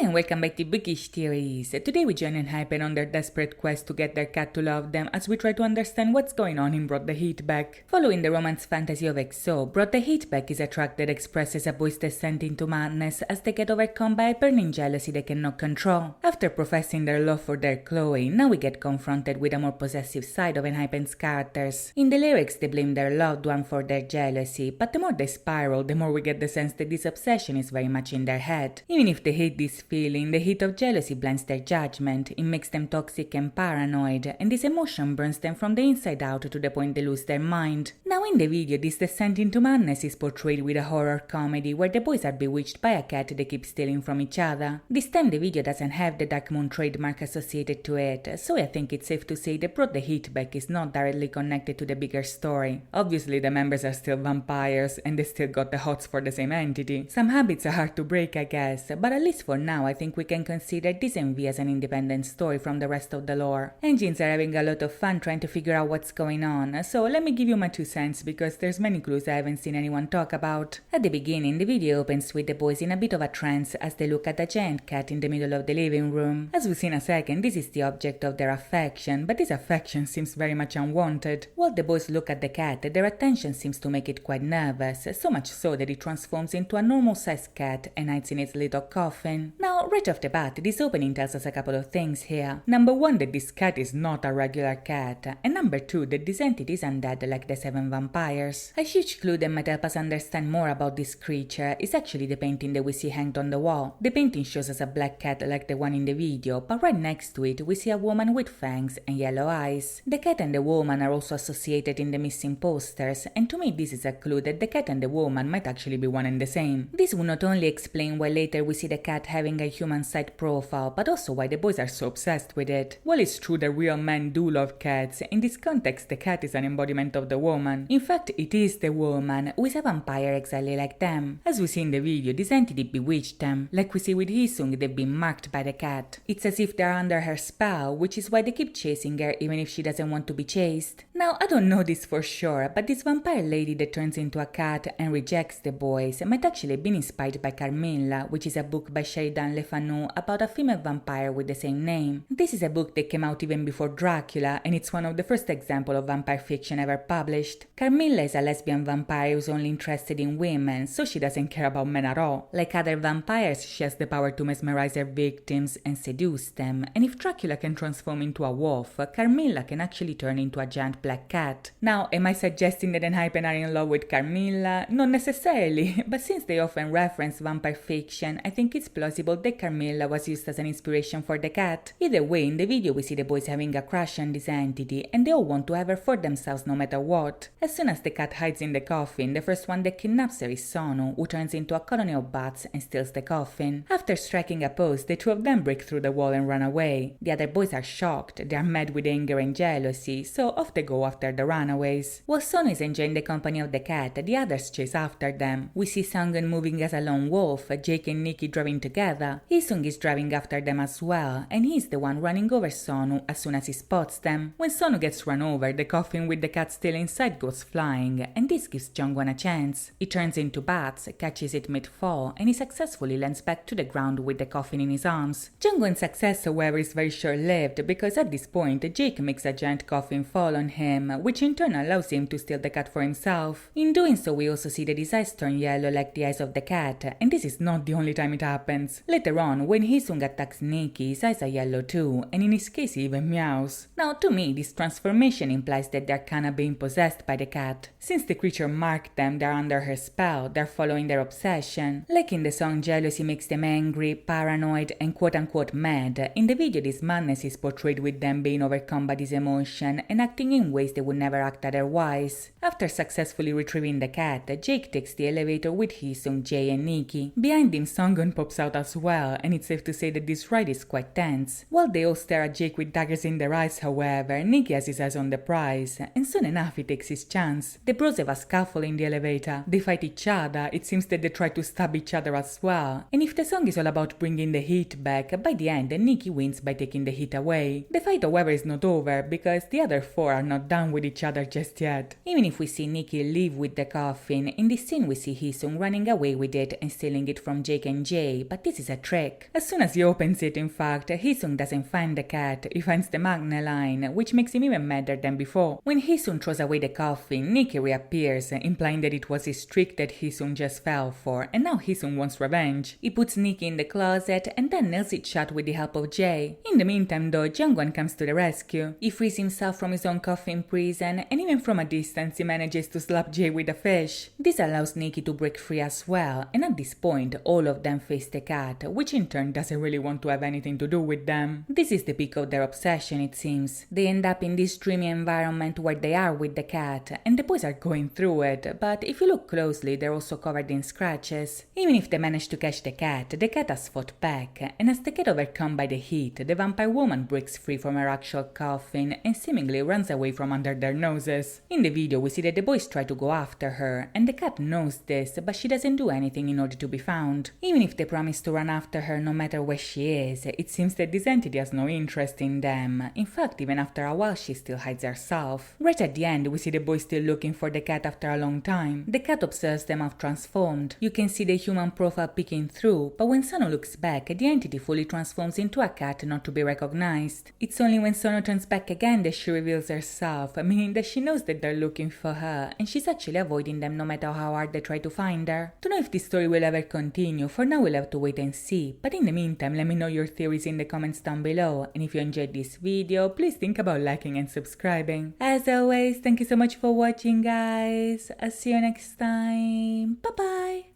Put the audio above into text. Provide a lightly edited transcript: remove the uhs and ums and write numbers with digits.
and welcome back to Bookish Theories. Today we join ENHYPEN on their desperate quest to get their cat to love them as we try to understand what's going on in Brought the Heat Back. Following the romance fantasy of EXO, Brought the Heat Back is a track that expresses a boy's descent into madness as they get overcome by a burning jealousy they cannot control. After professing their love for their Chloe, now we get confronted with a more possessive side of ENHYPEN's characters. In the lyrics they blame their loved one for their jealousy, but the more they spiral, the more we get the sense that this obsession is very much in their head. Even if they hate this feeling, the heat of jealousy blends their judgment, it makes them toxic and paranoid, and this emotion burns them from the inside out to the point they lose their mind. Now in the video, this descent into madness is portrayed with a horror comedy where the boys are bewitched by a cat they keep stealing from each other. This time the video doesn't have the Dark Moon trademark associated to it, so I think it's safe to say that Brought the Heat Back is not directly connected to the bigger story. Obviously the members are still vampires and they still got the hots for the same entity. Some habits are hard to break, I guess, but at least for now I think we can consider this MV as an independent story from the rest of the lore. Engines are having a lot of fun trying to figure out what's going on, so let me give you my 2 cents because there's many clues I haven't seen anyone talk about. At the beginning, the video opens with the boys in a bit of a trance as they look at a giant cat in the middle of the living room. As we'll see in a second, this is the object of their affection, but this affection seems very much unwanted. While the boys look at the cat, their attention seems to make it quite nervous, so much so that it transforms into a normal-sized cat and hides in its little coffin. Now, right off the bat, this opening tells us a couple of things here. Number 1, that this cat is not a regular cat, and number 2, that this entity is undead like the 7 vampires. A huge clue that might help us understand more about this creature is actually the painting that we see hanged on the wall. The painting shows us a black cat like the one in the video, but right next to it we see a woman with fangs and yellow eyes. The cat and the woman are also associated in the missing posters, and to me this is a clue that the cat and the woman might actually be one and the same. This will not only explain why later we see the cat having a human side profile, but also why the boys are so obsessed with it. While it's true that real men do love cats, in this context the cat is an embodiment of the woman. In fact, it is the woman who is a vampire exactly like them. As we see in the video, this entity bewitched them. Like we see with Hisung, they've been marked by the cat. It's as if they're under her spell, which is why they keep chasing her even if she doesn't want to be chased. Now, I don't know this for sure, but this vampire lady that turns into a cat and rejects the boys might actually have been inspired by Carmilla, which is a book by Sheridan Le Fanu about a female vampire with the same name. This is a book that came out even before Dracula, and it's one of the first examples of vampire fiction ever published. Carmilla is a lesbian vampire who's only interested in women, so she doesn't care about men at all. Like other vampires, she has the power to mesmerize her victims and seduce them, and if Dracula can transform into a wolf, Carmilla can actually turn into a giant black cat. Now, am I suggesting that ENHYPEN are in love with Carmilla? Not necessarily, but since they often reference vampire fiction, I think it's plausible that Carmilla was used as an inspiration for the cat. Either way, in the video we see the boys having a crush on this entity, and they all want to have her for themselves no matter what. As soon as the cat hides in the coffin, the first one that kidnaps her is Sonu, who turns into a colony of bats and steals the coffin. After striking a pose, the 2 of them break through the wall and run away. The other boys are shocked, they are mad with anger and jealousy, so off they go after the runaways. While Sonu is enjoying the company of the cat, the others chase after them. We see Sungyeon moving as a lone wolf, Jake and Nikki driving together. Hisung is driving after them as well, and he's the one running over Sonu as soon as he spots them. When Sonu gets run over, the coffin with the cat still inside goes flying, and this gives Jungwon a chance. He turns into bats, catches it mid-fall, and he successfully lands back to the ground with the coffin in his arms. Jungwon's success, however, is very short-lived because at this point Jake makes a giant coffin fall on him, which in turn allows him to steal the cat for himself. In doing so, we also see that his eyes turn yellow like the eyes of the cat, and this is not the only time it happens. Later on, when Hisung attacks Nikki, his eyes are yellow too, and in his case he even meows. Now to me, this transformation implies that they're kinda being possessed by the cat. Since the creature marked them, they're under her spell, they're following their obsession. Like in the song, jealousy makes them angry, paranoid, and quote-unquote mad. In the video, this madness is portrayed with them being overcome by this emotion and acting in ways they would never act otherwise. After successfully retrieving the cat, Jake takes the elevator with Hisung, Jae, and Nikki. Behind him, Sungyeon pops out as well, and it's safe to say that this ride is quite tense. While they all stare at Jake with daggers in their eyes, however, Nikki has his eyes on the prize, and soon enough he takes his chance. The bros have a scuffle in the elevator. They fight each other, it seems that they try to stab each other as well. And if the song is all about bringing the heat back, by the end Nikki wins by taking the heat away. The fight, however, is not over because the other 4 are not not done with each other just yet. Even if we see Nikki leave with the coffin, in this scene we see Hee-sung running away with it and stealing it from Jake and Jay, but this is a trick. As soon as he opens it, in fact, Hee-sung doesn't find the cat, he finds the magna line, which makes him even madder than before. When Hee-sung throws away the coffin, Nikki reappears, implying that it was his trick that Hee-sung just fell for, and now Hee-sung wants revenge. He puts Nikki in the closet and then nails it shut with the help of Jay. In the meantime though, Jungwon comes to the rescue. He frees himself from his own coffin prison, and even from a distance he manages to slap Jay with a fish. This allows Nikki to break free as well, and at this point all of them face the cat, which in turn doesn't really want to have anything to do with them. This is the peak of their obsession, it seems. They end up in this dreamy environment where they are with the cat, and the boys are going through it, but if you look closely they're also covered in scratches. Even if they manage to catch the cat has fought back, and as they get overcome by the heat, the vampire woman breaks free from her actual coffin and seemingly runs away from under their noses. In the video we see that the boys try to go after her, and the cat knows this, but she doesn't do anything in order to be found. Even if they promise to run after her no matter where she is, it seems that this entity has no interest in them. In fact, even after a while she still hides herself. Right at the end we see the boys still looking for the cat after a long time. The cat observes them have transformed. You can see the human profile peeking through, but when Sono looks back, the entity fully transforms into a cat not to be recognized. It's only when Sono turns back again that she reveals herself, meaning that she knows that they're looking for her, and she's actually avoiding them no matter how hard they try to find her. To know if this story will ever continue, for now we'll have to wait and see, but in the meantime let me know your theories in the comments down below, and if you enjoyed this video, please think about liking and subscribing. As always, thank you so much for watching guys, I'll see you next time, bye bye!